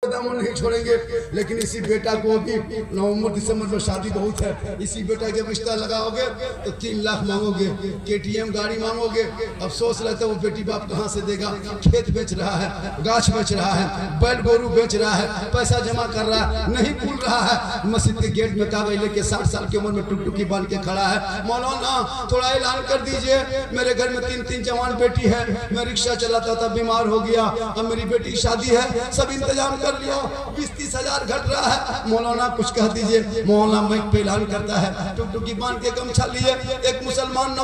दामन नहीं छोड़ेंगे। लेकिन इसी बेटा को भी नवंबर दिसंबर में शादी बहुत है, इसी बेटा के रिश्ता लगाओगे तो 3 लाख मांगोगे, KTM गाड़ी मांगोगे। अफसोस रहता है वो बेटी बाप कहाँ से देगा। खेत बेच रहा है, गाछ बेच रहा है, बैल गोरू बेच रहा है, पैसा जमा कर रहा है, नहीं खुल रहा है। मस्जिद के गेट में कागज लेके 60 साल की उम्र में टुकटुकी बांध के खड़ा है। मौलाना थोड़ा ऐलान कर दीजिए, मेरे घर में 3 जवान बेटी है, मैं रिक्शा चलाता था, बीमार हो गया, अब मेरी बेटी की शादी है, सब इंतजाम कर लिया, 20-30 हजार घट रहा है, मौलाना कुछ कह दीजिए। मौलाना माइक पे ऐलान करता है, टुकटुकी बांध के गमछा लिए एक मुसलमान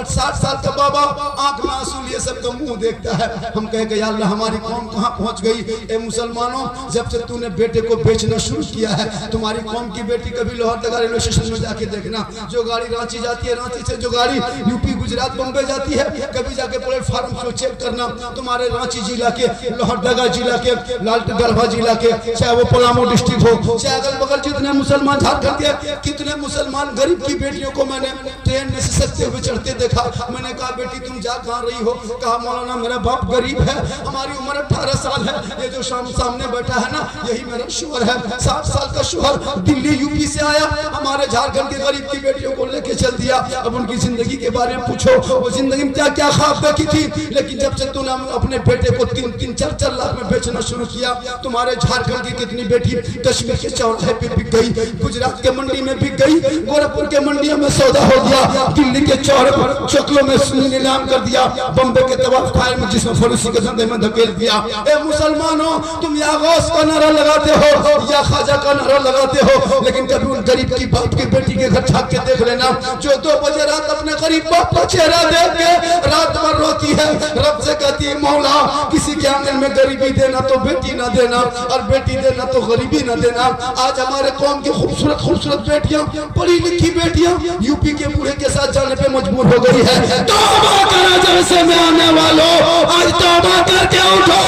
60 साल का बाबा आंख में आंसू लिए सबका मुंह देखता है। हम कहे कि या अल्लाह हमारी कौम कहाँ पहुंच गई। ए मुसलमानों, जब से तूने बेटे को बेचना शुरू किया है, तुम्हारी कौम की बेटी कभी लोहरदगा रेलवे स्टेशन में जाके देखना, जो गाड़ी रांची जाती है, रांची से जो गाड़ी यूपी गुजरात बम्बे जाती है, कभी जाके प्लेटफार्म को चेक करना, तुम्हारे रांची जिला के, लोहरदगा जिला के, लालगढ़वा जिला के, चाहे वो पलामू डिस्ट्रिक्ट हो, चाहे अगल बगल जितने मुसलमान झारखंड के, कितने मुसलमान गरीब की बेटियों को मैंने ट्रेन में सस्ते हुए चढ़ते देखा। मैंने कहा बेटी तुम जा कहाँ रही हो? कहा मौलाना मेरा बाप गरीब है, हमारी उम्र 18 साल है, ये जो सामने बैठा है ना यही मेरा शोहर है, 60 साल का शोहर दिल्ली यूपी से आया, हमारे झारखंड के गरीब की बेटियों को लेके चल दिया। अब उनकी जिंदगी के बारे में पूछो, वो जिंदगी में क्या क्या ख्वाब देखी थी। लेकिन जब से तूने अपने बेटे को 3-4 लाख में बेचना शुरू किया, तुम्हारे झारखंड की कितनी बेटी कश्मीर के चौराहे पे बिक गई, गुजरात के मंडी में बिक गई, गोरखपुर के मंडियों में सौदा हो गया, दिल्ली के चौराहे पर चौकलों में नीलाम कर दिया, बम्बे के तवाफ खाए में जिसमें फरूसी के धंधे में धकेल दिया। ए मुसलमानों, तुम या गौस का नारा लगाते हो या ख्वाजा का नारा लगाते हो, लेकिन कभी उन गरीब की बाप की बेटी के घर झाँक के देख लेना, जो 2 बजे रात अपने गरीब बाप का चेहरा देख के रात भर रोती है, रब से कहती है मौला किसी के आंगन में गरीबी देना तो बेटी ना देना, और बेटी देना तो गरीबी ना देना। आज हमारे कौम की खूबसूरत खूबसूरत बेटियां, पढ़ी लिखी बेटियां यूपी के बूढ़े के साथ जाने पे मजबूर हो गई है। तौबा करो जलसे में आने वालों, आज तौबा करके उठो,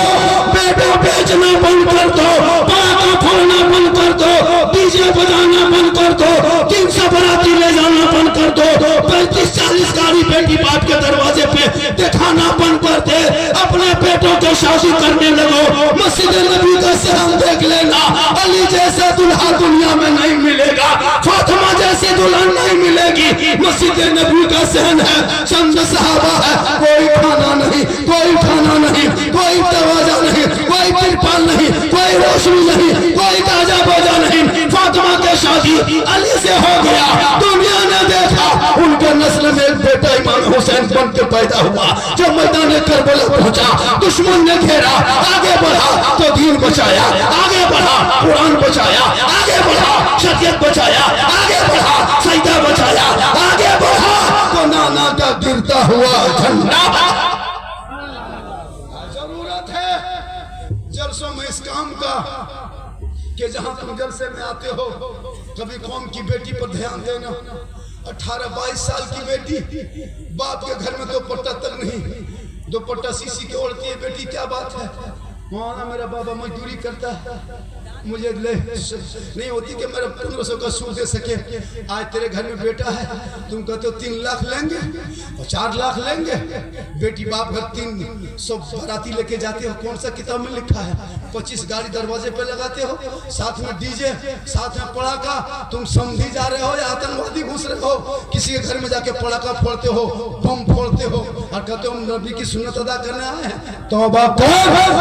बेटा बेचना बंद कर दो, पटाखा फोड़ना बंद कर दो, डीजे बजाना बंद कर दो, 300 बराती ले जाना बंद कर दो, 35-40 गाड़ी बेटी बाप के दरवाजे पे दिखाना बंद कर दे, अपने बेटों को शादी करने लगो। मस्जिद नबी का सहन देख लेना, अली जैसा दुल्हा दुनिया में नहीं मिलेगा, फातिमा जैसी दुल्हन नहीं मिलेगी। मस्जिद नबी का सहन है, चंद सहाबा है, कोई खाना नहीं, कोई खाना नहीं, कोई दरवाजा नहीं, कोई तिरपाल नहीं, कोई रोशनी नहीं, कोई ताजा बाजा नहीं। फातिमा की शादी अली से हो गया, दुनिया ने देखा, उनके नस्ल में एक बेटा इमाम हुसैन बन के पैदा हुआ, जो मैदान करबला पहुंचा, दुश्मन ने घेरा, आगे बढ़ा तो दीन बचाया, आगे बढ़ा कुरान बचाया, आगे बढ़ा शरीयत बचाया, आगे बढ़ा सईदा बचाया, आगे बढ़ा तो नाना का गिरता हुआ झंडा। जरूरत है जलसों में इस काम का कि जहां तुम जलसे में आते हो कभी कौम की बेटी पर ध्यान देना। 18-22 साल की बेटी, बाप के घर में 2 पट्टा तक नहीं, 2 पट्टा सीसी के ओढ़ती है बेटी, क्या बात है। मौलाना मेरा बाबा मजदूरी करता है, मुझे नहीं होती कि मेरा 1500 का सूद दे सके। आज तेरे घर में बेटा है, तुम कहते हो 3 लाख लेंगे, 4 लाख लेंगे, बेटी बाप घर 300 बाराती लेके जाते हो, कौन सा किताब में लिखा है? 25 गाड़ी दरवाजे पे लगाते हो, साथ में डीजे, साथ में पड़ाका, तुम समझी जा रहे हो या आतंकवादी घुस रहे हो? किसी के घर में जाके पड़ाका फोड़ते हो, बम फोड़ते हो और कहते हो नबी की सुन्नत अदा करने आए हैं। तौबा कर,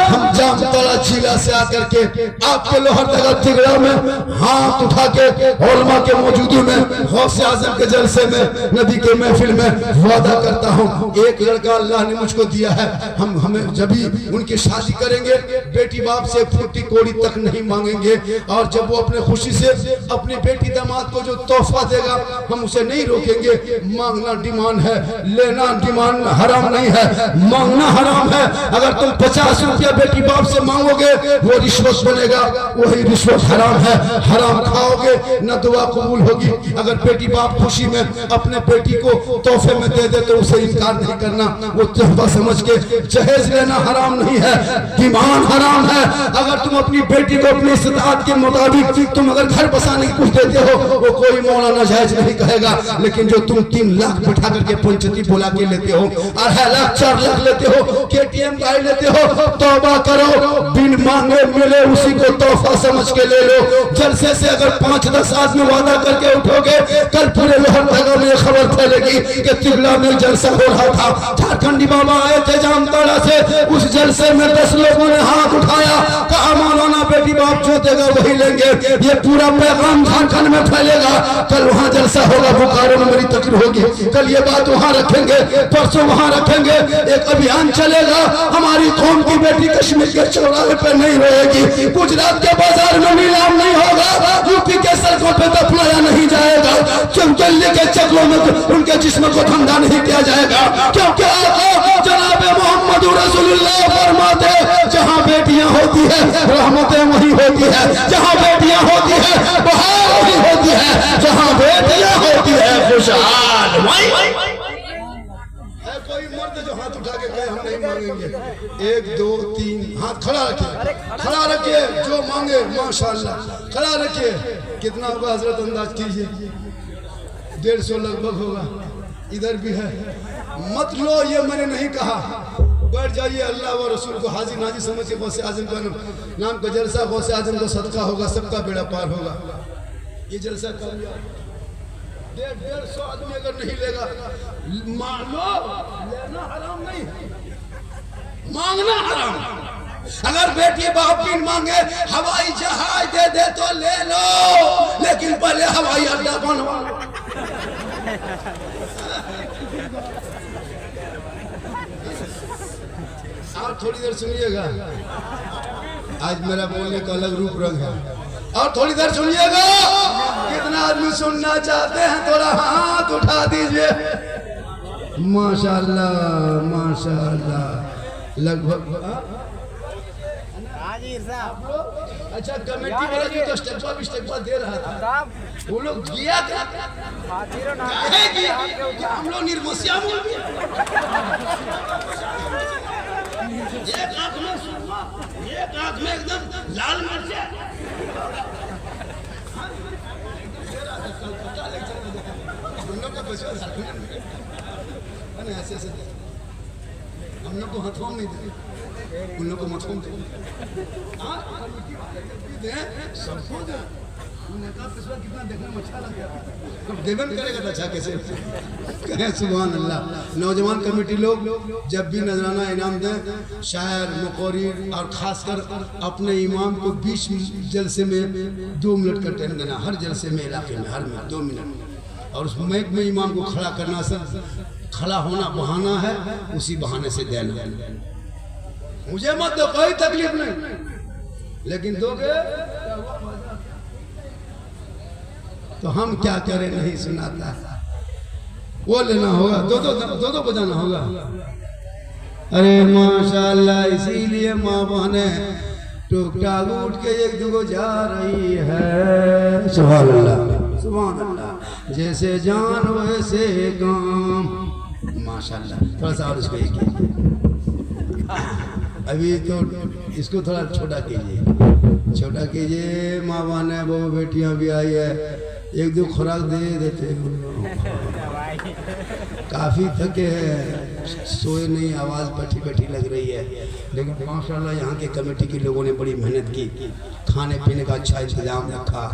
हम जामतड़ा जिला से आकर के आपके लोहरदगा तिगड़ा में हाथ उठा के उलमा के मौजूदगी में गौसे आजम के जलसे में नबी के महफिल में वादा करता हूँ, एक लड़का अल्लाह ने मुझको दिया है, हमें जब भी उनकी शादी करेंगे बेटी बाप से फूटी कोड़ी तक नहीं मांगेंगे, और जब वो अपने खुशी से अपनी बेटी दामाद को जो तोहफा देगा हम उसे नहीं रोकेंगे। मांगना डिमांड है, लेना डिमांड हराम नहीं है, मांगना हराम है। अगर तुम 50 रुपया बेटी बाप से मांगोगे वो रिश्वत बनेगा, वही रिश्वत हराम है, हराम खाओगे न दुआ कबूल होगी। अगर बेटी बाप खुशी में अपने बेटी को तोहफे में दे दे तो उसे इनकार नहीं करना, वो तोहफा समझ के जहेज लेना हराम नहीं है, डिमांड हराम है। अगर तुम अपनी बेटी को अपनी इस्तात के मुताबिक तुम अगर घर बसाने की कुछ देते हो वो कोई मौलाना जायज नहीं कहेगा, लेकिन जो तुम 3 लाख बैठा करके पंचती बोला के लेते हो, 2.5 लाख 4 लाख लेते हो, KTM गाड़ी लेते हो, तौबा कर करो, बिन मांगे मिले उसी को तोहफा समझ के ले लो। जलसे से अगर 5-10 आदमी वादा करके उठोगे, कल पूरे लोहरदगा में खबर फैलेगी कि तिगला में जलसा हो रहा था। झारखंडी बाबा आए थे जामताड़ा से, उस जलसे में 10 लोगों ने हाथ उठाया, कहा मौलाना बेटी बाप जो देगा वही लेंगे। ये पूरा पैगाम झारखंड में फैलेगा। कल वहाँ जलसा होगा, बोकारो में मेरी तकरीर होगी, कल ये बात वहाँ रखेंगे, परसों वहाँ रखेंगे। एक अभियान चलेगा, हमारी कौम की बेटी कश्मीर के चौराहे पे नहीं रहेगी, गुजरात के बाजार में नीलाम नहीं होगा, यूपी के सड़कों पे दफनाया नहीं जाएगा, दिल्ली के चक्रों में उनके जिस्म को धंधा नहीं किया जाएगा। क्योंकि जनाब मोहम्मद रसूलुल्लाह फरमाते, जहाँ बेटियां होती है रहमतें वही होती है, जहाँ बेटियां होती है बहार वही होती है, जहाँ बेटियां होती है खुशहाल वही। कोई मर्द जो हाथ उठा के कहे हम नहीं मांगेंगे, 1 2 3 हाथ खड़ा रखिए, खड़ा रखिए, जो मांगे माशाअल्लाह खड़ा रखिए। कितना होगा हजरत अंदाज कीजिए, 150 लगभग होगा। इधर भी है, मत लो ये मैंने नहीं कहा, बैठ जाइए। अल्लाह व रसूल को हाजी नाजी समझ के गौसे आजम का नाम का जलसा, गौसे आजम को सदका होगा, सबका बेड़ा पार होगा। ये जलसा कामयाब, 150 आदमी अगर नहीं लेगा, मान लो, लेना हराम नहीं, मांगना हराम। अगर बेटी बाप भी मांगे हवाई जहाज दे दे तो ले लो, लेकिन पहले हवाई अड्डा बनवा लो। आप थोड़ी देर सुनिएगा, आज मेरा बोलने का अलग रूप रंग है, और थोड़ी देर सुनिएगा। कितना आदमी सुनना चाहते हैं, थोड़ा हाथ उठा दीजिए। माशाअल्लाह माशाअल्लाह। लगभग अच्छा कमेटी वाला जो तो स्टेपा दे रहा था, वो लोग किया था, हम लोग निर्मसिया बोल दिया। एक आंख में सुरमा, एक आंख में एकदम लाल मिर्चा। ऐसे ऐसे हम लोग को हथौम नहीं दे, उन लोग को मथौम दे, सबको दे। कितना देखने में अच्छा लग गया, देवन करेगा तो अच्छा कैसे कहें। सुभान अल्लाह। नौजवान कमेटी लोग जब भी नजराना इनाम दें, शायर मुक़र्रिर और खासकर अपने इमाम को 20 जलसे में 2 मिनट का टाइम देना, हर जलसे में इलाके में हर में 2 मिनट, और उस मैक में इमाम को खड़ा करना। सर खड़ा होना बहाना है, उसी बहाने से देना। मुझे मत दो, कोई तकलीफ नहीं, लेकिन दोगे तो हम क्या करें, नहीं सुनाता, वो लेना होगा, दो बजाना होगा। अरे माशाअल्लाह, इसीलिए माँ बहने टूक टाक उठ के 1-2 जा रही है। सुभान अल्लाह सुभान अल्लाह। जैसे जान वैसे काम, माशाअल्लाह। थोड़ा सा और इसको एक अभी तो इसको थोड़ा छोटा कीजिए। माँ बहने वो बेटियां भी आई है, 1-2 खुराक दे देते। काफ़ी थके हैं, सोए नहीं, आवाज़ बैठी लग रही है, लेकिन माशाल्लाह यहाँ के कमेटी के लोगों ने बड़ी मेहनत की, खाने पीने का अच्छा इंतजाम रखा,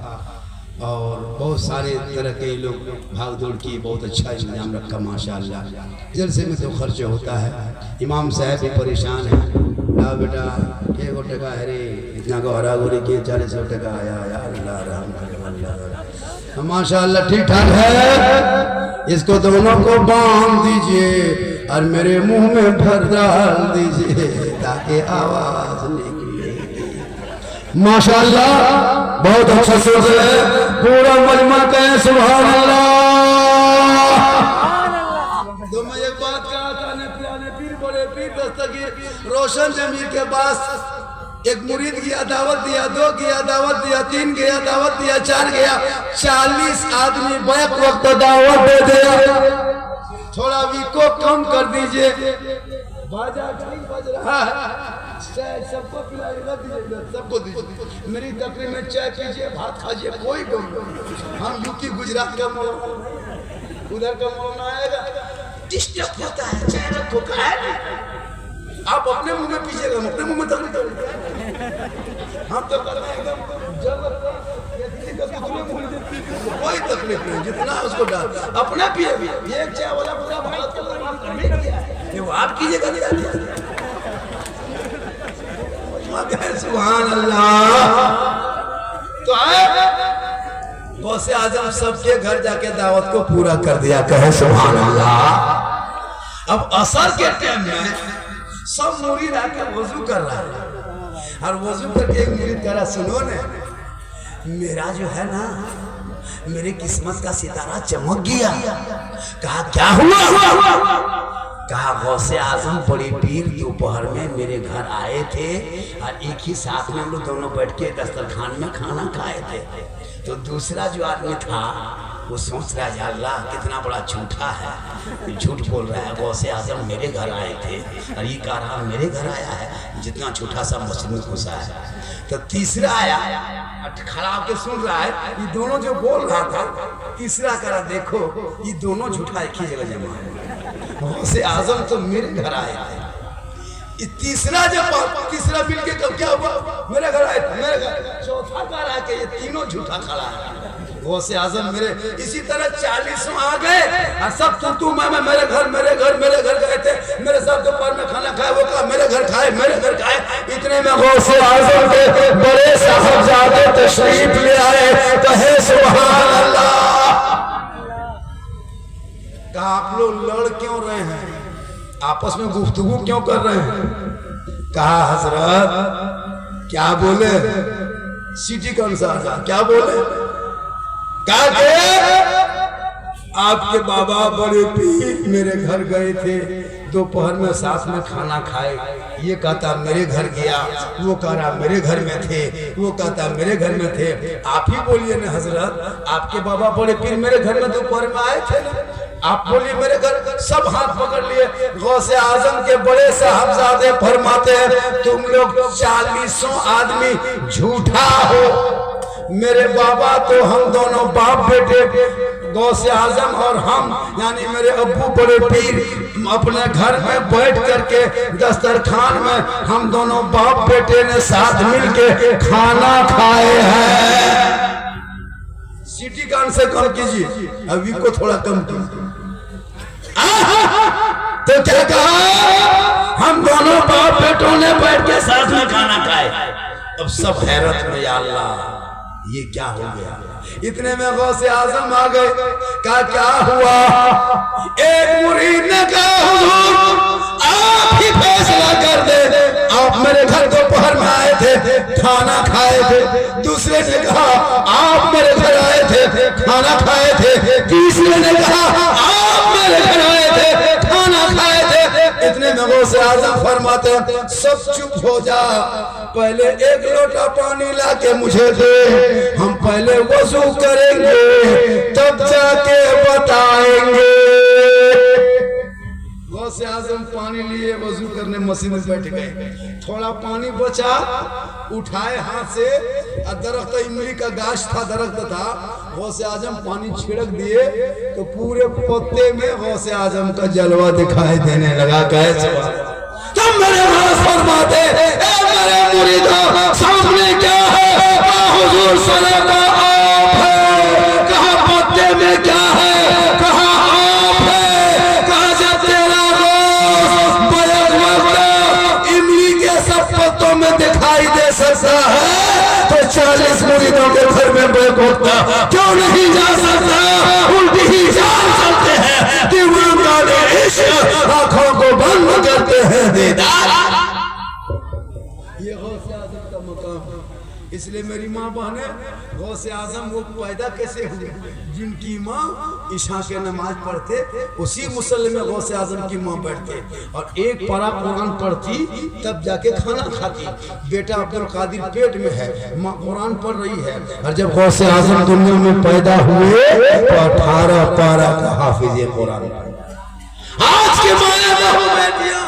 और बहुत सारे तरह के लोग भाग दौड़ की, बहुत अच्छा इंतजाम रखा माशाल्लाह। जलसे में तो खर्च होता है, इमाम साहब भी परेशान है। ना बेटा 1 टका है रे, इतना गौरा गोरी के 40 टका आया, अल्लाह रहम कर। माशाल्लाह ठीक ठाक है, इसको दोनों को बांध दीजिए और मेरे मुंह में भर डाल दीजिए ताकि आवाज निकले। माशाल्लाह बहुत अच्छा सोच है, पूरा मजमा कहे सुभान अल्लाह। तो मैं एक बात कहा था, पीर बोले पीर दस्तगीर रोशन जमीर के पास एक मुरीद गया, दावत दिया, 2 गया, दावत दिया, 3 गया, दावत दिया, 4 गया, 40 आदमी बैक वक्त दावत दे दिया। थोड़ा भी को कम कर दीजिए, बाजा ठीक बज रहा है, सबको पिलाइएगा, सबको दीजिए। मेरी तकरीर में चाय पीजिए, भात खाइए, कोई गम नहीं। हम यूपी गुजरात का उधर का मौलाना आएगा, डिस्टर्ब होता है, चाय रखो, आप अपने मुंह में पीछेगा, हम अपने मुंह में तकलीफ करेंगे। हम तो कहते हैं एकदम कोई तकलीफ नहीं, जितना उसको डाल अपना पिए भी। ये चाय वाला पूरा भारत का बर्बाद करने किया है, वो आप कीजिएगा नहीं आती। सुभान अल्लाह। तो गौसे आजम सबके घर जाके दावत को पूरा कर दिया, कहे सुभान अल्लाह। अब असर के टाइम में सब मुरीद आके वजू कर रहा है, और वजू करके एक मुरीद कह रहा, सुनो ने मेरा जो है ना, मेरी किस्मत का सितारा चमक गया। कहा क्या हुआ? कहा गौसे आजम बड़ी पीर दोपहर में मेरे घर आए थे, और एक ही साथ में हम लोग दोनों बैठ के दस्तरखान में खाना खाए थे। तो दूसरा जो आदमी था वो सोच रहा है, या अल्लाह कितना बड़ा झूठा है, झूठ बोल रहा है। गौसे आजम मेरे घर आए थे और ये कह रहा मेरे घर आया है, जितना झूठा सा मस्जिद में घुसा है। तो तीसरा आया, खड़ा होकर सुन रहा है, ये दोनों जो बोल रहा था, तीसरा करा देखो ये दोनों झूठा एक ही जगह जमा है। गौसे आजम तो मेरे घर आए थे। तीसरा जब तीसरा मिल के कब क्या हुआ, मेरे घर आए थे, मेरे घर। चौथा कह रहा है कि ये तीनों झूठा खड़ा है। गौसे आजम मेरे, इसी तरह 40 आ गए और सब तू मैं मेरे घर गए थे, मेरे साथ दोपहर में खाना खाए, वो कहा मेरे घर खाए, मेरे घर खाए। इतने में गौसे आजम के बड़े साहबजादे तशरीफ ले आए, कहे सुभान अल्लाह। कहा आप लोग लड़ क्यों रहे हैं, आपस में गुफ्तगू क्यों कर रहे हैं? कहा हजरत क्या बोले, सिटी का अनुसार क्या बोले? आपके बाबा बड़े पीर मेरे घर गए थे, दोपहर में साथ में खाना खाए। ये कहता मेरे घर गया, वो कह रहा मेरे घर में थे, वो कहता मेरे घर में थे। आप ही बोलिए ना हजरत, आपके बाबा बड़े पीर मेरे घर में दोपहर में आए थे ना, आप बोलिए मेरे घर। सब हाथ पकड़ लिए। गौसे आजम के बड़े साहबजादे फरमाते हैं, तुम लोग 40 आदमी झूठा हो। मेरे बाबा तो हम दोनों बाप बेटे, गौसे आजम और हम यानी मेरे अब्बू बड़े पीर अपने घर में बैठ करके दस्तरखान में हम दोनों बाप बेटे ने साथ मिलके खाना खाए हैं। सिटी कान से कम कीजिए, अभी को थोड़ा कम कीजिए। तो क्या कहा, हम दोनों बाप बेटों ने बैठ के साथ में खाना खाए। अब सब हैरत में, या अल्लाह ये क्या हो गया। इतने में गौसे आजम आ गए। कहा क्या हुआ? एक मुरीद ने कहा हुजूर आप ही फैसला कर दे, आप मेरे घर दोपहर में आए थे, खाना खाए थे। दूसरे ने कहा आप मेरे घर आए थे, खाना खाए थे। तीसरे ने कहा आप मेरे घर आए थे, खाना खाए थे। इतने में गौसे आजम फरमाते हैं सब चुप हो जा, पहले एक लोटा पानी लाके मुझे दे, हम पहले वजू करेंगे तब जाके बताएंगे। गौसे आजम पानी लिए वजू करने मशीन में बैठ गए। थोड़ा पानी बचा, उठाए हाथ से, दरख्त इमली का गाछ था, दरख्त था। गौसे आजम पानी छिड़क दिए तो पूरे पत्ते में गौसे आजम का जलवा दिखाई देने लगा। कैसे तुम मेरे पास फरमाते मेरे मुरीदों सामने क्या है? हुजूर सल्लल्लाहु आप है, कहा पत्ते में क्या है? कहा आप है। कहा जब तेरा दोस्त बैक वक्त इमली के सब पत्तों में दिखाई दे सकता है तो 40 मुरीदों के घर में बैक वक्त क्यों नहीं जा सकता? उल्टी ही जान सकते हैं कि आंखों को बंद करते हैं दीदार। ये गौसे आजम का मकाम है। इसलिए मेरी माँ बहने, गौसे आजम वो पैदा कैसे हुए? जिनकी माँ ईशा के नमाज पढ़ते, उसी मुसल्ले में गौसे आजम की माँ बैठते और एक पारा कुरान पढ़ती, तब जाके खाना खाती। बेटा अब्दुल कादिर पेट में है, माँ कुरान पढ़ रही है। और जब गौसे आजम दुनिया में पैदा हुए तो 18 पारा का हाफिज कुरान। आज के माया बहू बेटियां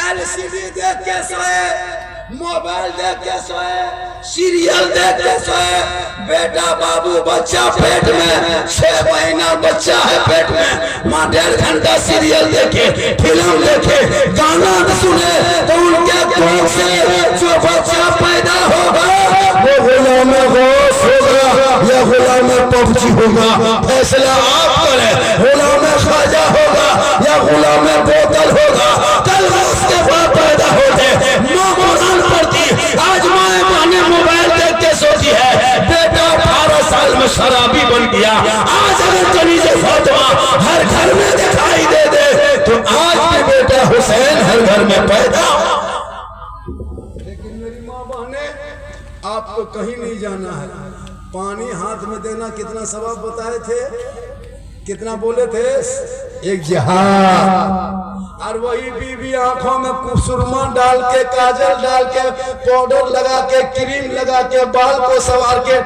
LCD देख के सोए, मोबाइल देख के सोए, सीरियल देखते सोए, बेटा बाबू बच्चा पेट में, 6 महीना बच्चा है पेट में, माँ 1.5 घंटा सीरियल देखे, फिल्म देखे, गाना सुने, तो उनके कोख से जो बच्चा पैदा होगा वो गुलाम गौस होगा या गुलाम पबजी होगा, फैसला आप करें। गुलाम ख्वाजा होगा या गुलाम बोतल होगा। कल उसके बाद पैदा होते माँ कुरान पढ़ती, आज माए बहने मोबाइल देख के सोती है, बेटा 18 साल में शराबी बन गया। आज अगर कनीज़े फातिमा हर घर में दिखाई दे तो आज भी बेटा हुसैन हर घर में पैदा। लेकिन मेरी माँ बहने, आपको कहीं नहीं जाना है। पानी हाथ में देना कितना सवाब बताए थे, कितना बोले थे, 1 जिहाद। और वही बीवी आंखों में सुरमा डाल के, काजल डाल के, पाउडर लगा के, क्रीम लगा के, बाल को सवार के,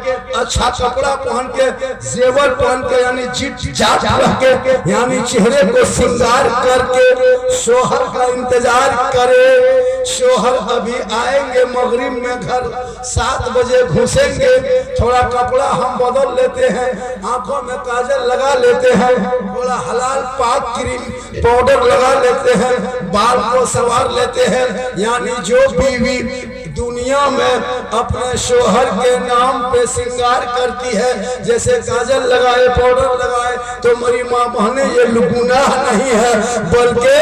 अच्छा कपड़ा पहन के, जेवर पहन के, यानी चिट जाट रह के, यानी चेहरे को श्रृंगार करके शोहर का इंतजार करे। शोहर अभी आएंगे मगरिब में घर, 7 बजे घुसेंगे, थोड़ा कपड़ा हम बदल लेते हैं, आंखों में काजल लगा लेते हैं, थोड़ा हलाल पाक क्रीम पाउडर लगा लेते हैं, बाल को सवार लेते हैं। यानी जो बीवी दुनिया में अपने शोहर के नाम पे श्रृंगार करती है, जैसे काजल लगाए, पाउडर लगाए, तो मेरी माँ बहने ये गुनाह नहीं है, बल्कि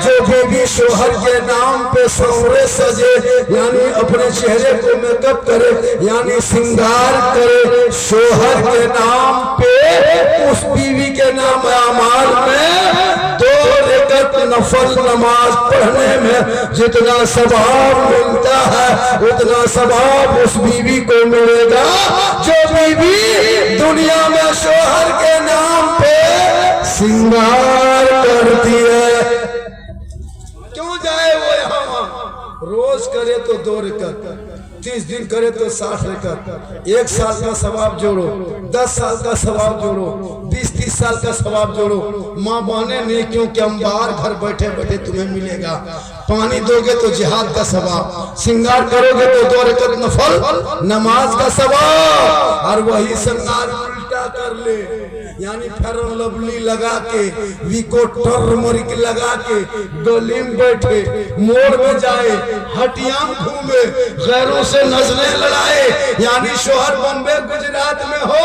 जो बीवी शोहर के नाम पे सवरे सजे, यानी अपने चेहरे को मेकअप करे, यानी श्रृंगार करे शोहर के नाम पे, उस बीवी के नाम अमाल में 2 रकात नफल नमाज पढ़ने में जितना सवाब मिलता है उतना सवाब उस बीवी को मिलेगा जो बीवी दुनिया में शोहर के नाम पे श्रृंगार करती है। क्यों जाए वो यहाँ, रोज करे तो 2 रकात, 30 दिन करे तो 60 रकात, 1 साल का सवाब जोड़ो, 10 साल का सवाब जोड़ो, 20-30 साल का सवाब जोड़ो। माँ बहने ने क्योंकि अंबार घर बैठे बैठे तुम्हें मिलेगा। पानी दोगे तो जिहाद का सवाब, श्रृंगार करोगे तो 2 रकात नफल नमाज का सवाब। और वही श्रृंगार उल्टा कर ले, यानी फेरन लवली लगा के, विको टर्मरिक लगा के, गली में बैठे, मोड़ में जाए, हटिया में घूमे, गैरों से नजरें लड़ाए, यानी शोहर बम्बे गुजरात में हो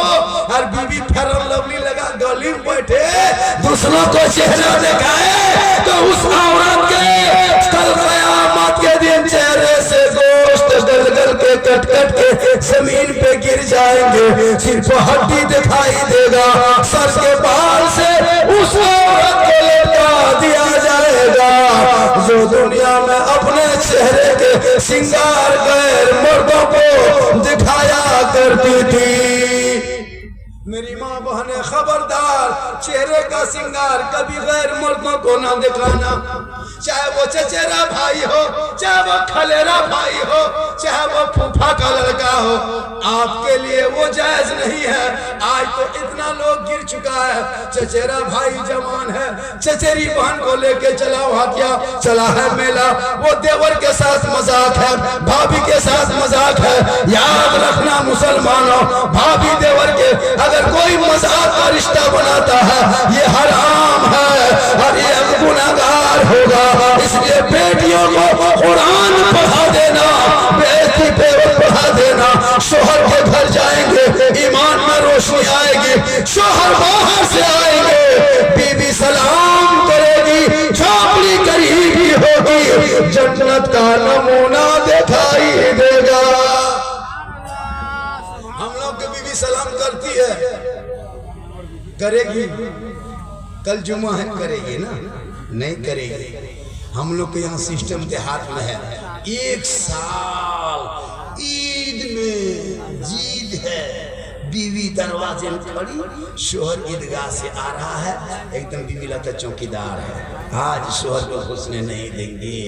और बीवी फेरन लवली लगा गली में बैठे, दूसरों को चेहरा दिखाए, तो उस औरत के कल क़यामत के दिन चेहरे से गोश्त गल-गल के कट-कट के जमीन पे गिर जाएंगे, सिर्फ हड्डी दिखाई देगा, सर के बाल से उस औरत को लटका दिया जाएगा जो दुनिया में अपने चेहरे के श्रृंगार गैर मर्दों को दिखाया करती थी। मेरी माँ बहने खबरदार, चेहरे का श्रृंगार कभी गैर मर्दों को ना दिखाना, चाहे वो चचेरा भाई हो, चाहे वो खलेरा भाई हो, चाहे वो फूफा का लड़का हो, आपके लिए वो जायज नहीं है। आज तो इतना लोग गिर चुका है, चचेरा भाई जवान है, चचेरी बहन को लेके चला, वहां क्या चला है मेला, वो देवर के साथ मजाक है, भाभी के साथ मजाक है। याद रखना मुसलमानों, भाभी देवर के अगर कोई मजाक का रिश्ता बनाता है ये हराम है और ये गुनाहगार होगा। इसलिए बेटियों को कुरान पढ़ा देना, बेटी पे पढ़ा देना, शोहर के घर जाएंगे ईमान में रोशनी आएगी, शोहर बाहर से आएंगे, बीबी सलाम करेगी, झोपड़ी करीबी होगी, जन्नत का नमूना दिखाई देगा। हम लोग की बीबी सलाम करती है, करेगी, कल जुम्मा है, करेगी ना, नहीं करेगी। हम लोग के यहाँ सिस्टम देहात में है, 1 साल ईद में जीद है, बीवी दरवाजे में खड़ी, शोहर ईदगाह से आ रहा है, एकदम बीवी लगता चौकीदार है, आज शोहर को घुसने नहीं देंगे,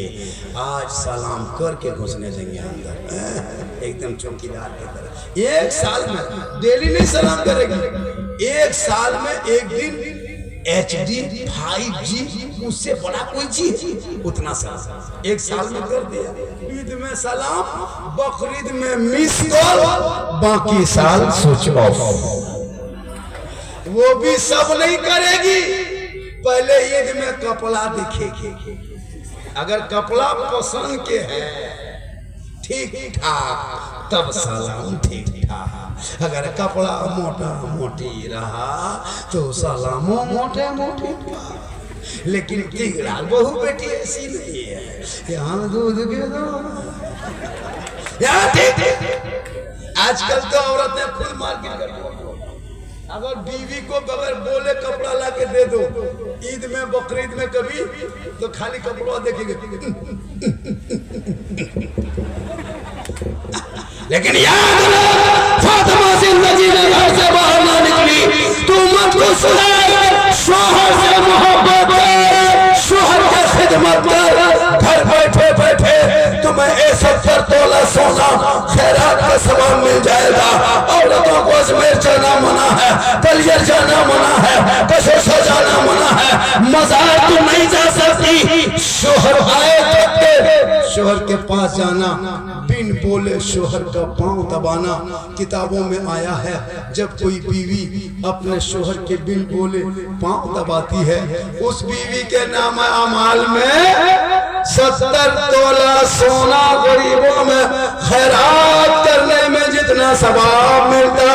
आज सलाम करके घुसने देंगे अंदर, एकदम चौकीदार की तरह। 1 साल में डेली नहीं सलाम करेगी, 1 साल में 1 दिन HD 5G उससे बड़ा कोई चीज उतना साल एक साल में कर दिया। ईद में सलाम, बकरीद में मिस कॉल, बाकी साल स्विच ऑफ। वो भी सब नहीं करेगी। पहले ईद में कपड़ा दिखेगी, अगर कपड़ा पसंद के है ठीक ठाक तब सलाम ठीक ठाक। अगर कपड़ा मोटा मोटी रहा तो सलामो मोटे मोटे। लेकिन तिगड़ा बहू बेटी ऐसी नहीं है, यहाँ दूध के दो यहाँ ठीक। आजकल तो औरतें फुल मार्केट कर, अगर बीवी को बगैर बोले कपड़ा ला के दे दो ईद में बकरीद में कभी, तो खाली कपड़ा देखेंगे। लेकिन याद फातिमा जिंदगी में घर से बाहर ना निकली, तू मत को सुनाए शोहर से मोहब्बत कर, शोहर की खिदमत कर। घर बैठे बैठे तुम्हें 70 तोला सोना खैरात का सामान मिल जाएगा। औरतों को अजमेर जाना मना है, कलियर जाना मना है, कशोशा जाना मना है, मज़ार तू नहीं जा सकती। शोहर आए तो शोहर के पास जाना, बिन बोले शोहर का पांव दबाना। किताबों में आया है जब कोई बीवी अपने शोहर के बिन बोले पांव दबाती है, उस बीवी के नाम अमाल में 70 तोला सोना गरीबों में खैरात करने में जितना सवाब मिलता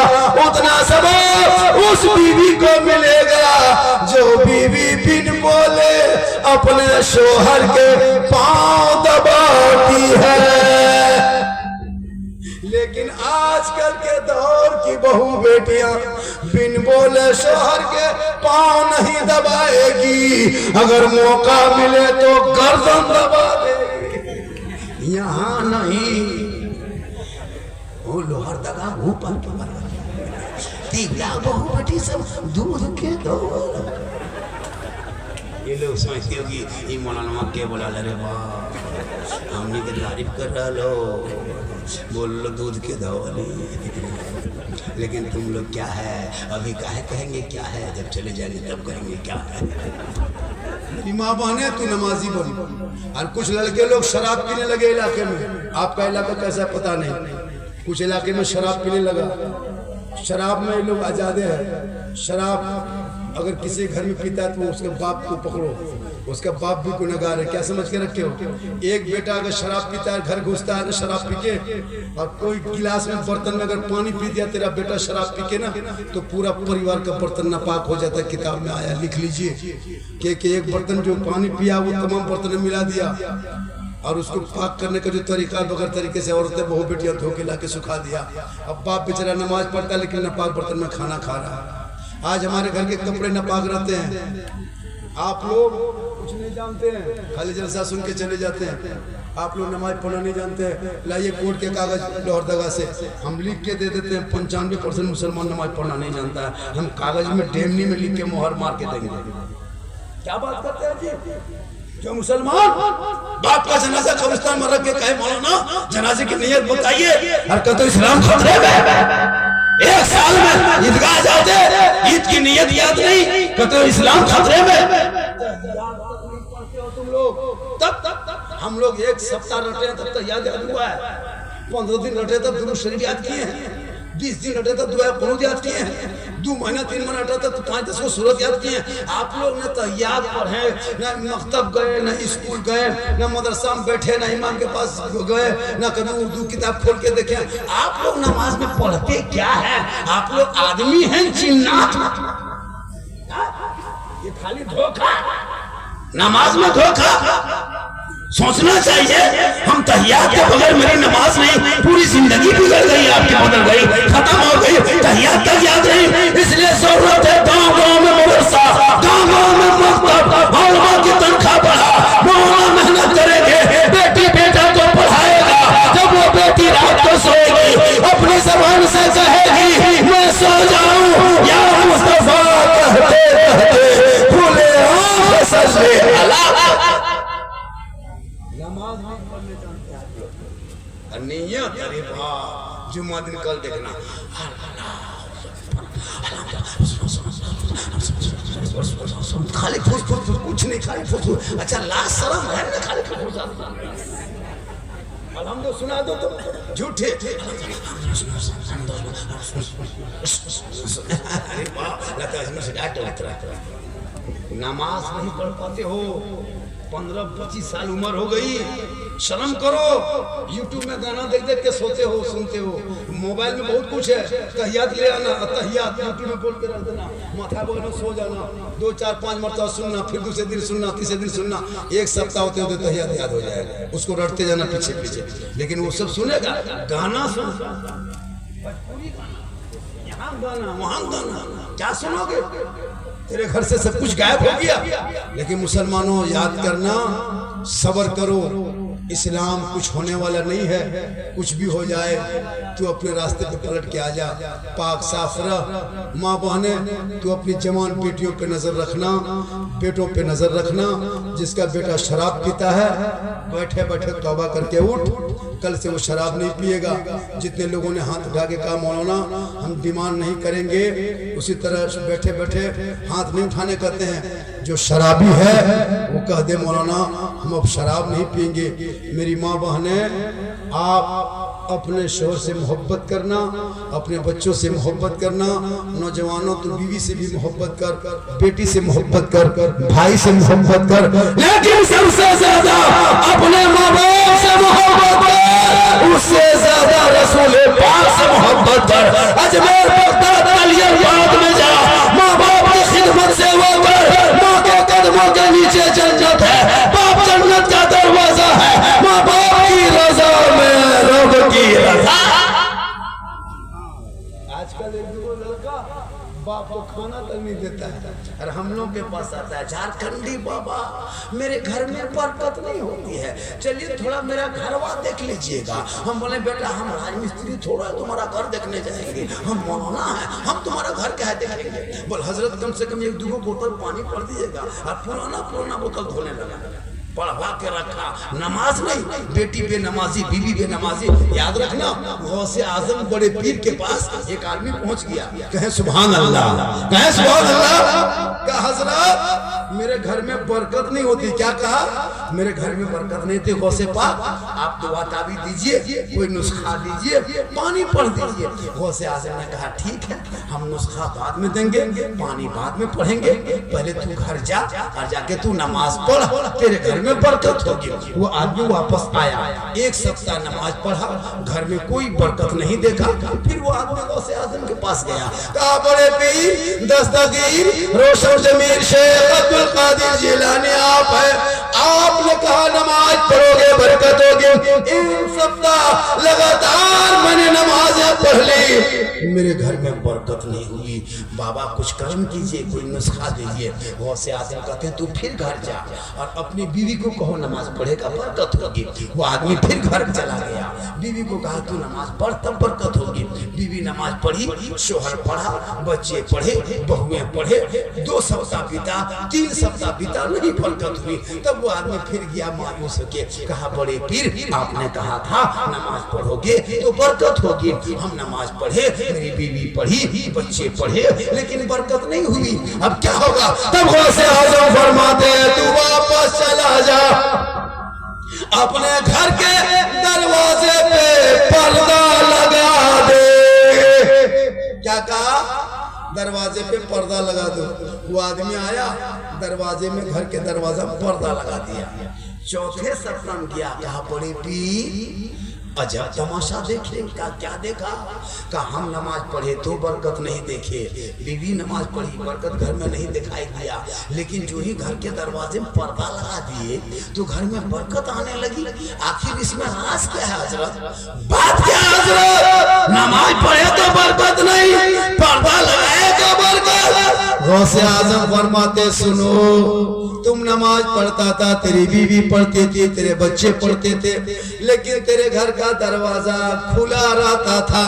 उतना सवाब उस बीवी को मिलेगा जो बीवी बिन बोले अपने शोहर के पांव दबाती है। लेकिन आजकल के दौर की बहू बेटियां बिन बोले शोहर के पांव नहीं दबाएगी, अगर मौका मिले तो गर्दन दबा देगी। यहाँ नहीं, वो लोहर दगा ऊपर तीगला बहू बेटी सब दूध के दो। ये लोग समझते हो कि ये मौलाना के बोला रे वाह हमने के तारीफ कर रहा लो, बोल लो दूध के दवाली। लेकिन तुम लोग क्या है अभी काहे कहेंगे क्या है, जब चले जाएंगे तब कहेंगे क्या है। मेरी माँ बहने तू नमाजी बन। और कुछ लड़के लोग शराब पीने लगे इलाके में, आपका इलाका कैसा पता नहीं, कुछ इलाके में शराब पीने लगा। शराब में लोग आजादे हैं। शराब अगर किसी घर में पीता है तो उसके बाप को पकड़ो, उसका बाप भी गुनहगार है, क्या समझ के रखे हो। एक बेटा अगर शराब पीता है, घर घुसता है ना शराब पी के, और कोई गिलास में बर्तन में अगर पानी पी दिया तेरा बेटा शराब पी के ना, तो पूरा परिवार का बर्तन नापाक हो जाता है। किताब में आया, लिख लीजिए कि एक बर्तन जो पानी पिया वो तमाम बर्तन में मिला दिया, और उसको पाक करने का जो तरीका बगैर तरीके से औरतें बहु बेटियां धो के ला के सुखा दिया। अब बाप बेचारा नमाज पढ़ता है लेकिन नापाक बर्तन में खाना खा रहा। आज हमारे घर के कपड़े नापाक रहते हैं, आप लोग कुछ नहीं जानते हैं, खाली जलसा सुन के चले जाते हैं। आप लोग नमाज पढ़ना नहीं जानते हैं, लाइए कोर्ट के कागज लोहरदगा से हम लिख के दे देते हैं। 95% मुसलमान नमाज पढ़ना नहीं जानता है, हम कागज में डेमनी में लिख के मोहर मार के देंगे। क्या बात करते हैं जी, जो मुसलमान बाप का जनाजा कब्रिस्तान में रख के कहे मौलाना जनाजे की नियत बताइए, हरकत इस्लाम खतरे में। एक साल में ईदगाह जाते ईद की नियत याद नहीं, कहते हो इस्लाम खतरे में। तुम लोग तब हम लोग एक सप्ताह रटे तब तक याद हुआ है, 15 दिन रटे तब दुरूद शरीफ याद किए हैं, 20 दिन रटे तब दुआ कुनूत याद किए हैं, 2 महीना 3 महीना रटे तब 5-10 को सूरत याद किए हैं। आप लोग ने तो याद पढ़े, न मकतब गए, न स्कूल गए, न मदरसा में बैठे, न इमाम के पास गए, न कभी उर्दू किताब खोल के देखे। आप लोग नमाज में पढ़ते क्या है, आप लोग आदमी हैं जिन्नात। ये खाली धोखा, नमाज में धोखा। सोचना चाहिए हम तहियात के बगैर मेरी नमाज नहीं, पूरी जिंदगी बिगड़ गई, आपकी बदल गई, खत्म हो गई, तहियात तक याद नहीं। इसलिए जरूरत है गाँव-गाँव में मदरसा, गाँव-गाँव में मकतब, औलमा की तनख्वाह बढ़ा, मौलाना मेहनत करेंगे, बेटी बेटा को पढ़ाएगा। जब वो बेटी रात को सोएगी अपनी जबान से कहेगी मैं सो जाऊं या मुस्तफा कहते कहते खुले आंख सजदे अल्लाह। नमाज नहीं पढ़ने जानते आप लोग, नियत अरे वाह जुम्मा दिन कल देखना खाली फूस फूस कुछ नहीं, खाली फूस फूस। अच्छा लाज शर्म है ना, खाली फूस। अलहम्दुलिल्लाह सुना दो तो झूठे। अरे वाह, लगता है से डांट लगता है। नमाज नहीं पढ़ पाते हो, 15-25 साल उम्र हो गई, शर्म करो। यूट्यूब में गाना देख देख के सोते हो, सुनते हो। मोबाइल में बहुत कुछ है, तहियात ले आना, तहियात यूट्यूब में बोल के रख देना, माथा बगल में सो जाना, 2-4-5 मरतबा सुनना, फिर दूसरे दिन सुनना, तीसरे दिन सुनना, एक सप्ताह होते होते तहियात याद हो जाएगा, उसको रटते जाना पीछे पीछे। लेकिन वो सब सुनेगा, गाना सुनेगा, यहाँ गाना वहाँ गाना, क्या सुनोगे? तेरे घर से सब कुछ गायब हो गया। लेकिन मुसलमानों याद करना, सब्र करो, इस्लाम कुछ होने वाला नहीं है। कुछ भी हो जाए तू अपने रास्ते पे पलट के आ जा, पाक साफ रह। माँ बहने तू अपनी जवान बेटियों पे नजर रखना, बेटों पे नजर रखना। जिसका बेटा शराब पीता है, बैठे बैठे तौबा करके उठ, कल से वो शराब नहीं पिएगा। जितने लोगों ने हाथ उठा के कहा मौलाना हम डिमांड नहीं करेंगे, उसी तरह बैठे बैठे हाथ नहीं उठाने कहते हैं। जो शराबी है वो कह दे मौलाना हम अब शराब नहीं पिएंगे। मेरी माँ बहने, आप अपने शोहर से मोहब्बत करना, अपने बच्चों से मोहब्बत करना। नौजवानों तो बीवी से भी मोहब्बत कर, बेटी से मोहब्बत कर, भाई से मोहब्बत कर, लेकिन सबसे ज्यादा अपने माँ बाप से मोहब्बत कर, उससे ज्यादा रसूल पाक से मोहब्बत कर। अजमेर बगदाद बाद में जा, माँ बाप की खिदमत से वो कर। माँ के कदमों के नीचे जन्नत है, बाप जन्नत का दरवाजा है। माँ बाप की रजा में रब की रजा। आजकल एक दो लड़का बाप को खाना तक नहीं देता है, और हम लोग के पास आता है झारखंडी बाबा मेरे घर में बरकत नहीं होती है, चलिए थोड़ा मेरा घरवा देख लीजिएगा। हम बोले बेटा हम राजमिस्त्री थोड़ा तुम्हारा घर देखने जाएंगे, हम मौलाना है, हम तुम्हारा घर क्या है देखेंगे। बोल हजरत कम से कम 1-2 बोतल पानी पड़ दीजिएगा। और पुराना बोतल धोने लगा, पढ़वा के रखा। नमाज नहीं, बेटी बेनमाजी, बीवी बेनमाजी। याद रखना, गौसे आजम बड़े पीर के पास एक आदमी पहुंच गया, कहे सुभान अल्लाह, कहे सुभान अल्लाह। कहा हजरत मेरे घर में बरकत नहीं होती। क्या कहा? मेरे घर में बरकत नहीं थी। गौसे पाक आप दुआ ताबीज दीजिए, कोई नुस्खा दीजिए, पानी पढ़ दीजिए। गौसे आजम ने कहा ठीक है, हम नुस्खा बाद में देंगे, पानी बाद में पढ़ेंगे, पहले तू घर जा और जाके तू नमाज पढ़, तेरे घर में बरकत होगी। वो आदमी वापस आया, 1 सप्ताह नमाज पढ़ा, घर में कोई बरकत नहीं देखा। फिर वो आदमी गौसे आजम के पास गया, कहा बड़े पीर दस्तगीर रोशन जमीर शेख अब्दुल कादिर जिलानी आप है, आपने कहा नमाज पढ़ोगे बरकत होगी। 1 सप्ताह लगातार मैंने नमाजें पढ़ ली, मेरे घर में बरकत नहीं हुई। बाबा कुछ कर्म कीजिए, कोई नुस्खा दीजिए। गौसे आजम कहते हैं तू फिर घर जा और अपनी बीवी को कहो नमाज पढ़ेगा बरकत होगी। वो आदमी फिर घर चला गया, बीवी को कहा तू नमाज पढ़ तब बरकत होगी। बीवी नमाज पढ़ी, शोहर पढ़ा, बच्चे पढ़े, बहुएं पढ़े। 2 सप्ताह बीता, 3 सप्ताह बीता, नहीं बरकत हुई। तब वो आदमी फिर गया मायूस होके, कहा बड़े पीर आपने कहा था नमाज पढ़ोगे तो बरकत होगी। हम नमाज पढ़े, मेरी बीवी पढ़ी, बच्चे पढ़े, लेकिन बरकत नहीं हुई। अब क्या होगा? तब गौसे आज़म फरमाते हैं तू वापस चला जा, अपने घर के दरवाजे पे पर्दा लगा दे। क्या कहा? दरवाजे पे पर्दा लगा दो। वो आदमी आया, दरवाजे में, घर के दरवाजा पर्दा लगा दिया। 4थे सप्ताह गया, कहा बड़े पीर अजब तमाशा देखे। का क्या देखा? का हम नमाज पढ़े तो बरकत नहीं देखे, बीवी नमाज पढ़ी बरकत घर में नहीं दिखाई दिया, लेकिन जो ही घर के दरवाजे में पर्दा लगा दिए तो घर में बरकत आने लगी। आखिर इसमें राज क्या है हजरत? बात क्या है हजरत? नमाज पढ़े तो बरकत नहीं, पर्दा लगाए तो बरकत। गौसे आजम फरमाते सुनो, तुम नमाज पढ़ता था, तेरी बीवी पढ़ती थी, तेरे बच्चे पढ़ते थे, लेकिन तेरे घर का दरवाजा खुला रहता था।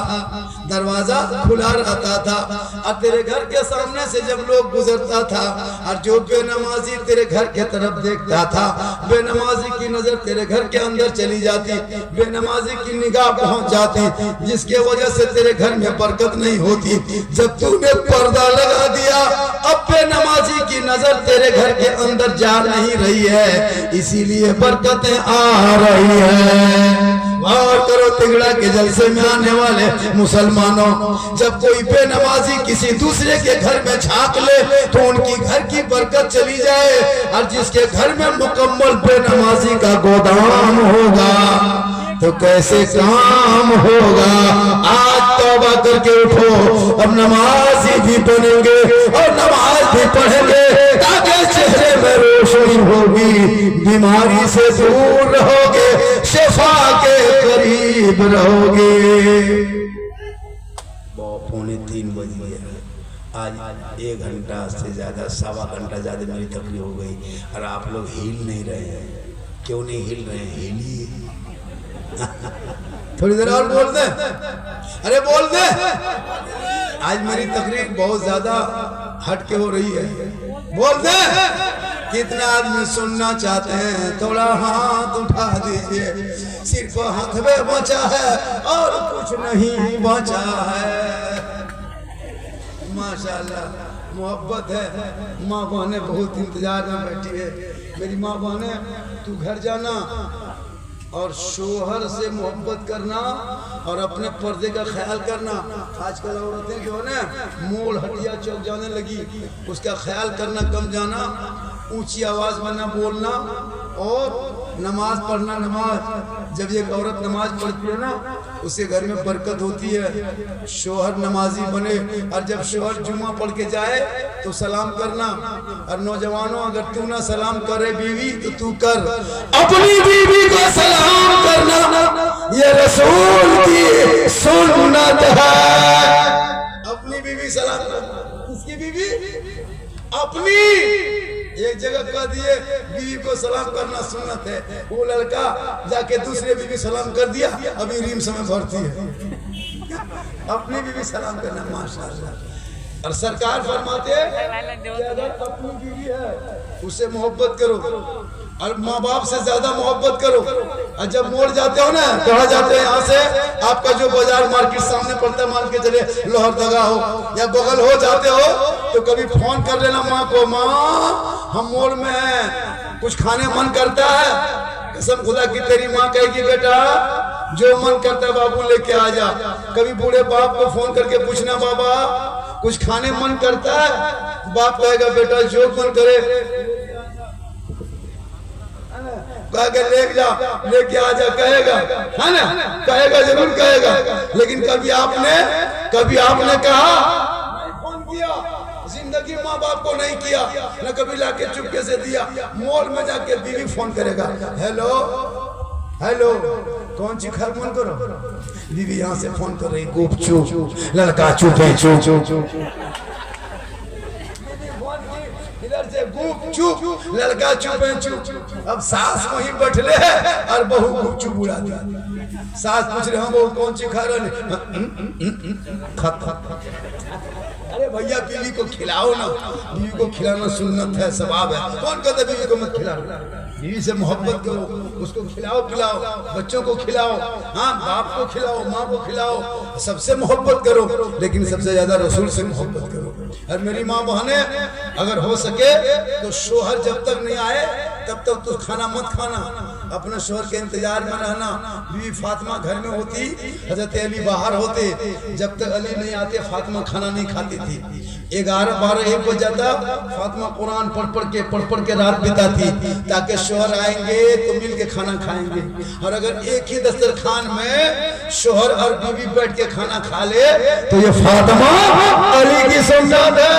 दरवाजा खुला रहता था और तेरे घर के सामने से जब लोग गुजरता था और जो बेनमाजी तेरे घर के तरफ देखता था, बेनमाजी की नजर तेरे घर के अंदर चली जाती, बेनमाजी की निगाह पहुंच जाती, जिसके वजह से तेरे घर में बरकत नहीं होती। जब तूने पर्दा लगा दिया, अब बेनमाजी की नजर तेरे घर के अंदर जा नहीं रही है, इसीलिए बरकतें आ रही है। और करो तिगड़ा के जलसे में आने वाले मुसलमानों, जब कोई बेनमाजी किसी दूसरे के घर में झांक ले तो उनकी घर की बरकत चली जाए, और जिसके घर में मुकम्मल बेनमाजी का गोदाम होगा तो कैसे काम होगा। आज तौबा करके उठो, अब नमाजी भी बनेंगे और नमाज भी पढ़ेंगे ताकि चेहरे में रोशनी होगी, बीमारी से दूर रहोगे, शिफा के करीब रहोगे। 2:45 बज गया। आज 1 घंटा से ज्यादा, 1.25 घंटा ज्यादा मेरी तकलीफ हो गई और आप लोग हिल नहीं रहे हैं। क्यों नहीं हिल रहे हैं? हिलिए थोड़ी देर और बोल दे, अरे बोल दे। आज मेरी तकरीर बहुत ज्यादा हटके हो रही है, बोल दे। कितना आदमी सुनना चाहते हैं? थोड़ा हाथ उठा दीजिए। सिर्फ हाथ में बचा है और कुछ नहीं बचा है। माशाल्लाह मोहब्बत है। माँ बहने बहुत इंतजार में बैठी है। मेरी माँ बहने, तू घर जाना और शोहर से मोहब्बत करना और अपने पर्दे का ख्याल करना। आजकल औरतें जो है ना मोड़ हटिया चौक जाने लगी, उसका ख्याल करना, कम जाना, ऊंची आवाज में ना बोलना और नमाज पढ़ना। नमाज जब एक औरत नमाज पढ़ती है ना, उससे घर में बरकत होती है। शोहर नमाजी बने और जब शोहर जुम्मा पढ़ के जाए तो सलाम करना। और नौजवानों, अगर तू ना सलाम करे बीवी तो तू कर, अपनी बीवी को सलाम करना, ये रसूल की सुन्नत है। अपनी बीवी सलाम करना। किसकी बीवी? अपनी। एक जगह कह दिए बीवी को सलाम करना सुन्नत है, वो लड़का जाके दूसरे बीवी सलाम कर दिया, अभी रिम्स में भर्ती है। अपनी बीवी सलाम करना, माशाअल्लाह। और सरकार फरमाते कि अगर अपनी बीवी है उससे मोहब्बत करो और माँ बाप से ज्यादा मोहब्बत करो। और जब मोड़ जाते हो ना, कहा जाते हैं यहाँ से आपका जो बाजार मार्केट सामने पड़ता है, मान के चले लोहरदगा हो या बगल हो जाते हो तो कभी फोन कर लेना माँ को, माँ हम मोड़ में हैं, कुछ खाने मन करता है। कसम खुदा की तेरी माँ कहेगी बेटा जो मन करता है बाबू लेके आ जा। कभी बूढ़े बाप को फोन करके पूछना, बाबा कुछ खाने मन करता है? बाप कहेगा बेटा जो मन करे लेके आ जा, कहेगा, है ना? कहेगा, जरूर कहेगा। लेकिन कभी आपने कहा फोन किया? जिंदगी माँ बाप को नहीं किया, न कभी लाके चुपके से दिया। मॉल में जाके बीवी फोन करेगा, हेलो हेलो कौन सी खैर मन करो? बीवी यहाँ से फोन कर रही, गुप चुप, लड़का चुप चुप, इधर से गुप चुप, लड़का चुप चुप। अब सास वहीं बैठले है और बहू गुप चुप उड़ा दिया। सास पूछ रहे हम कौन सी खा रहे? अरे भैया बीवी को खिलाओ ना, बीवी को खिलाना सुन्नत है, सवाब है। कौन कहता बीवी को मत खिलाओ? बीवी से मोहब्बत करो, उसको खिलाओ पिलाओ, बच्चों को खिलाओ, हाँ बाप को खिलाओ, माँ को खिलाओ, सबसे मोहब्बत करो, लेकिन सबसे ज्यादा रसूल से मोहब्बत करो। और मेरी माँ बहने, अगर हो सके तो शोहर जब तक नहीं आए तब तक तो खाना मत खाना, अपने शोहर के इंतजार में रहना। बीवी फातिमा घर में होती, हजरत अली बाहर होते, जब तक अली नहीं आते फातिमा खाना नहीं खाती थी। 11, 12, 1 बज जाता, फातिमा कुरान पढ़ पढ़ के रात बिताती, ताकि शोहर आएंगे तो मिल के खाना खाएंगे। और अगर एक ही दस्तरखान में शोहर और बीवी बैठ के खाना खा ले तो ये फातिमा अली की सुन्नत है।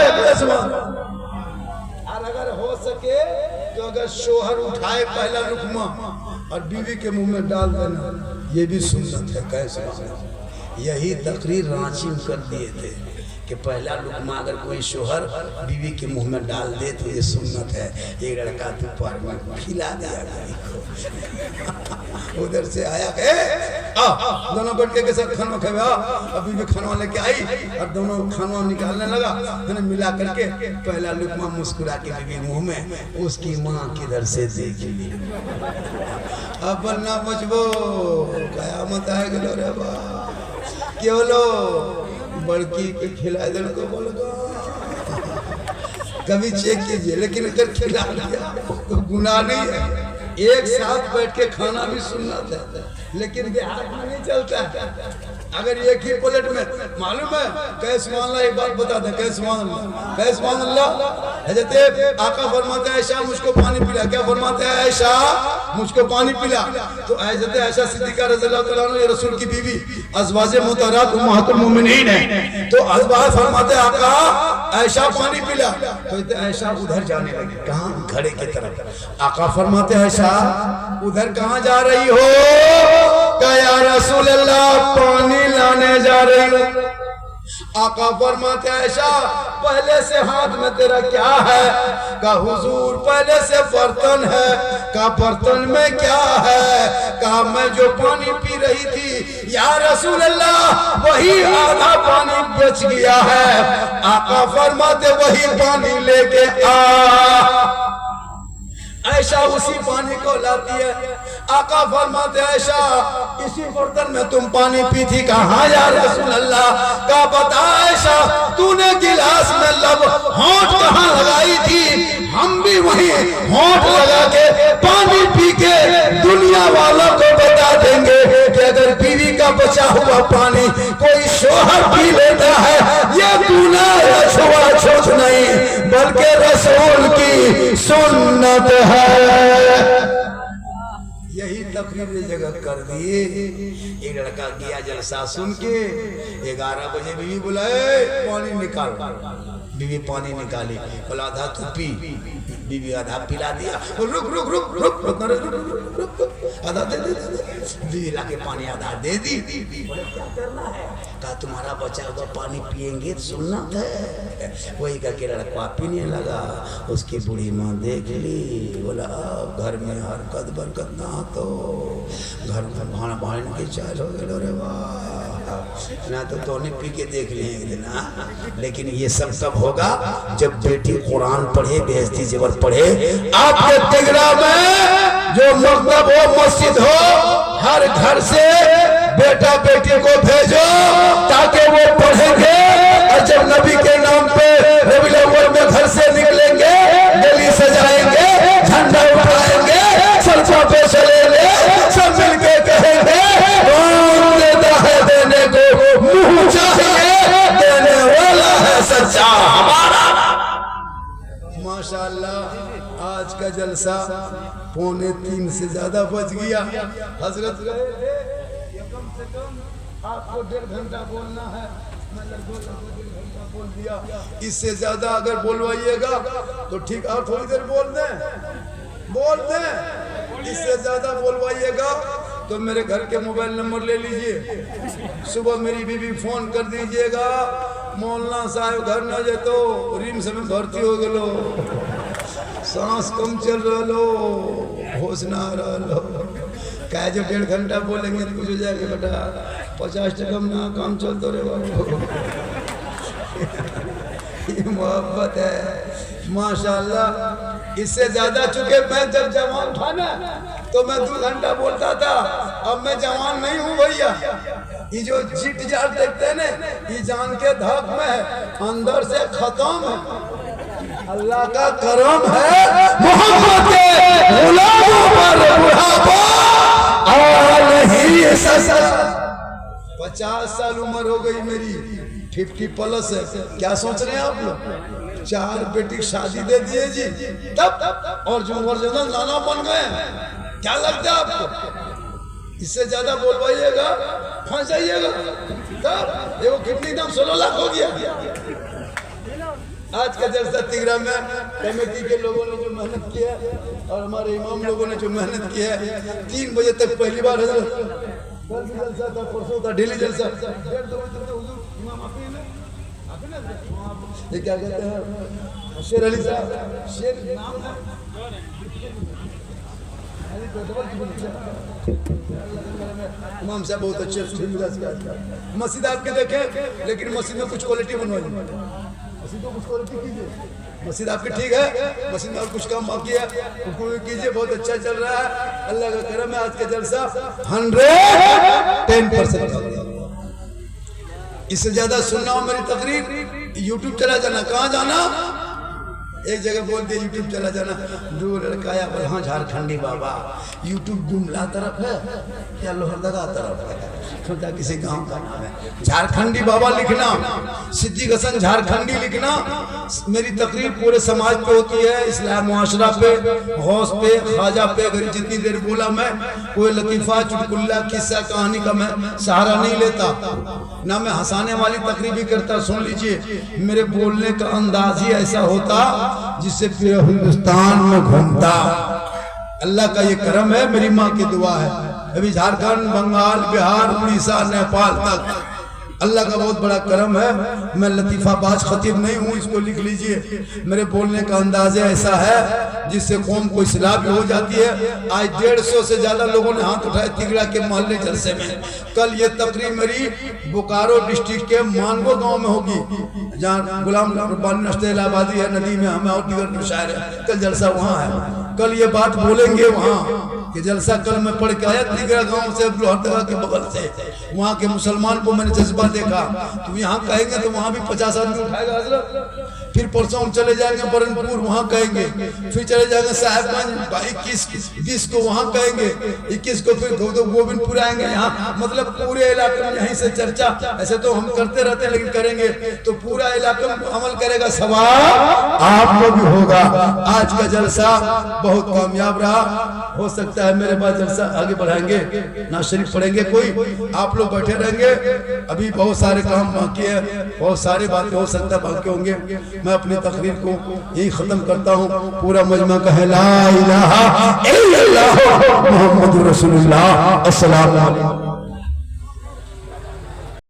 और अगर हो सके तो अगर शोहर उठाए पहला रुकमा और बीवी के मुंह में डाल देना, ये भी सुन्नत है। कैसे? यही तकरीर रांची में कर दिए थे। कि पहला लुकमा अगर कोई शोहर बीवी के मुंह में डाल दे तो ये सुन्नत है। एक लड़का दोपहर में खिला दिया बीवी को। उधर से आया दोनों बैठ के साथ खाना खाया, अभी भी खाना लेके आई और दोनों खाना निकालने लगा, दोनों मिला करके पहला लुकमा मुस्कुरा के बीवी मुंह में, उसकी माँ किधर से देख ली। अब ना बचबो कयामत आ गलो रे बा, क्यों लो बड़की के खिला दे तो बोलगा कभी चेक कीजिए, लेकिन अगर खिला दिया तो गुनाह नहीं है। एक साथ बैठ के खाना भी सुनना चाहता है, लेकिन देहात में नहीं चलता है। अगर एक ही प्लेट में मालूम है कैसे मान ला, एक बात बता दे कैसे मान अल्लाह हजरत आका फरमाते हैं ऐशा मुझको पानी पिला। क्या फरमाते हैं? ऐशा मुझको पानी पिला। तो हजरत ऐशा सिद्दीका रज़ियल्लाहु तआला अन्हा रसूल की बीवी अज़वाजे मुतहहरात उम्महातुल मोमिनीन है। तो अज़वाज फरमाते आका ऐशा पानी पिला। तो ऐशा उधर जाने लगी, कहाँ? घड़े की तरफ। आका फरमाते ऐशा उधर कहाँ जा रही हो? या रसूल अल्लाह पानी लाने जा रही हो। आका फरमाते ऐशा पहले से हाथ में तेरा क्या है? का हुजूर पहले से बर्तन है। का बर्तन में क्या है? का मैं जो पानी पी रही थी या रसूल अल्लाह वही आधा पानी बच गया है। आका फरमाते वही पानी लेके आ। ऐशा उसी पानी को लाती है। आका फरमाते ऐशा इसी बर्तन में तुम पानी पी थी। कहाँ या रसूल अल्लाह? का बता ऐशा तूने गिलास में लब होंठ कहाँ लगाई थी? हम भी वही होंठ लगा के पानी पी के दुनिया वालों को बता देंगे कि अगर बीवी का बचा हुआ पानी कोई शोहर पी लेता है ये गुनाह छुआछूत नहीं बल्कि रसूल की सुन्नत है। यही तकरीर जगह कर दिए। एक लड़का गया जलसा सुन के, 11 बजे बीवी बुलाए पानी निकाल। बीवी पानी निकाली, बोला आधा तू पी। बीवी आधा पिला दिया। रुक रुक रुक रुक रुक रुक आधा दे दे। बीवी लाके पानी आधा दे दी। क्या करना है? कहा तुम्हारा बचा हुआ पानी पिएंगे तो सुनना है। वही का के लड़का पीने लगा। उसकी बूढ़ी माँ देख ली, बोला घर में हरकत बरकत ना तो घर में भाड़ भाड़ के चाल हो गए रे वाह। ना तो दोनों पी के देख लेंगे ना। लेकिन ये सब कब होगा? जब बेटी कुरान पढ़े, बेहस्ती जेवर पढ़े। आपके तिगरा में जो मकतब हो, मस्जिद हो, हर घर से बेटा बेटी को भेजो ताकि वो पढ़ेंगे। और जब नबी के नाम पे रबीउल अव्वल में घर से निकलेंगे, गली सजाएंगे, झंडा उठाएंगे, सरसों पे चलेंगे, सब मिलके कहेंगे कौन देता है देने को मुंह चाहिए, देने वाला है सच्चा हमारा। माशाअल्लाह आज का जलसा 2:45 से ज्यादा बच गया। हजरत कम से कम आपको 1.5 घंटा बोलना है, मैं लगभग 1.5 घंटा बोल दिया। इससे ज्यादा अगर बोलवाइएगा तो ठीक, और थोड़ी देर बोल दें। इससे ज्यादा बोलवाइएगा तो मेरे घर के मोबाइल नंबर ले लीजिए। सुबह मेरी बीवी फोन कर दीजिएगा, मौलाना साहब घर न जे तो रिम्स में भर्ती हो गलो, सांस कम चल रहा, होश ना आ रहा। क्या जो 1.5 घंटा बोलेंगे तो कुछ हो जाएगा बेटा, 50% ना काम चलते रे बाबू। ये मोहब्बत है माशाल्लाह। इससे ज्यादा चुके मैं जब जवान था ना तो मैं 2 घंटा बोलता था। अब मैं जवान नहीं हूँ भैया। ये जो जीट जार देखते हैं ना, ये जान के धक में है, अंदर से खत्म है। अल्लाह का करम है, मोहब्बत के गुलामों पर बुढ़ापा आल ही ससर। 50 साल उम्र हो गई मेरी, 50+ है। क्या सोच रहे हैं आप लोग? 4 बेटी की शादी दे दिए जी, तब और जो वर्जनल नाना बन गए। क्या लगता है आपको? इससे ज्यादा बोलवाइएगा फंस जाइएगा। तब देखो कितनी दाम 16 लाख हो गया। आज का जलसा तिगरा में कमेटी के लोगों ने जो मेहनत किया और हमारे इमाम लोगों ने जो मेहनत किया है, 3 बजे तक पहली बार हजरत, कल भी जलसा था, परसों था, डेली जलसा, 1:30 बजे तक हुजूर इमाम आप ही ये क्या कहते हैं, शेर अली साहब, शेर नाम है। इमाम साहब बहुत अच्छे मस्जिद आपके देखे, लेकिन मस्जिद में कुछ क्वालिटी बनवाई, मस्जिद में कुछ क्वालिटी कीजिए। मस्जिद आपकी ठीक है, मस्जिद में और कुछ काम बाकी है उसको भी कीजिए, बहुत अच्छा चल रहा है, अल्लाह का करम है। आज का जलसा 110%। इससे ज्यादा सुनना हो मेरी तकरीर, यूट्यूब चला जाना। कहाँ जाना? एक जगह बोल दिया यूट्यूब चला जाना, दो लड़का आया, हाँ झारखंडी बाबा, यूट्यूब गुमला तरफ है या लोहरदगा तरफ है, छोटा किसी गांव का नाम है, झारखंडी बाबा लिखना, सिद्दीक हसन झारखंडी लिखना। मेरी तकरीर पूरे समाज पे होती है, इस्लाम मुआशरा पे, गौस पे, ख्वाजा पे। अगर जितनी देर बोला मैं, कोई लतीफा, चुटकुल्ला, किस्सा, कहानी का मैं सहारा नहीं लेता, ना मैं हंसाने वाली तकरीर भी करता। सुन लीजिए, मेरे बोलने का अंदाज ही ऐसा होता जिससे पूरे हिंदुस्तान में घूमता। अल्लाह का ये करम है, मेरी माँ की दुआ है। अभी झारखंड, बंगाल, बिहार, उड़ीसा, नेपाल तक अल्लाह का बहुत बड़ा करम है। मैं लतीफाबाज खतीब नहीं हूँ, इसको लिख लीजिए। मेरे बोलने का अंदाज़ ऐसा है जिससे कौम को इस्लाह भी हो जाती है। आज 150 से ज्यादा लोगों ने हाथ उठाए तिगड़ा के मोहल्ले जलसे में। कल ये तकरीर मेरी बोकारो डिस्ट्रिक्ट के मानगो गांव में होगी, जहाँ गुलाम रब्बानी नश्ते इलाहाबादी है, नदी में हमें और दीगर शायर है। कल जलसा वहाँ है, कल ये बात बोलेंगे वहाँ कि जलसा कल मैं पढ़ के आया तिगड़ा गांव से, लोहरदगा के बगल से। वहाँ के मुसलमान को मैंने जज्बा देखा। तो यहाँ कहेंगे तो वहाँ भी 50 आदमी उठाएगा हजरत। फिर परसों हम चले जाएंगे बरनपुर, वहाँ कहेंगे। फिर चले जाएंगे साहेबगंज, 21 को वहाँ कहेंगे, 21 को फिर गोविंदपुर आएंगे। यहाँ मतलब पूरे इलाके में यहीं से चर्चा। ऐसे तो हम करते रहते हैं, लेकिन करेंगे तो पूरा इलाका में अमल करेगा, सवाब आपको भी होगा। आज का जलसा बहुत कामयाब रहा। हो सकता है मेरे पास जलसा आगे बढ़ाएंगे, ना शरीफ पढ़ेंगे, कोई आप लोग बैठे रहेंगे। अभी बहुत सारे काम बाकी है, बहुत सारी बातें हो सकता है बाकी होंगे। मैं अपनी तकरीर को यही खत्म करता हूँ। पूरा मजमा कहे ला इलाहा इल्लल्लाह मुहम्मदुर रसूलुल्लाह। अस्सलाम वालेकुम।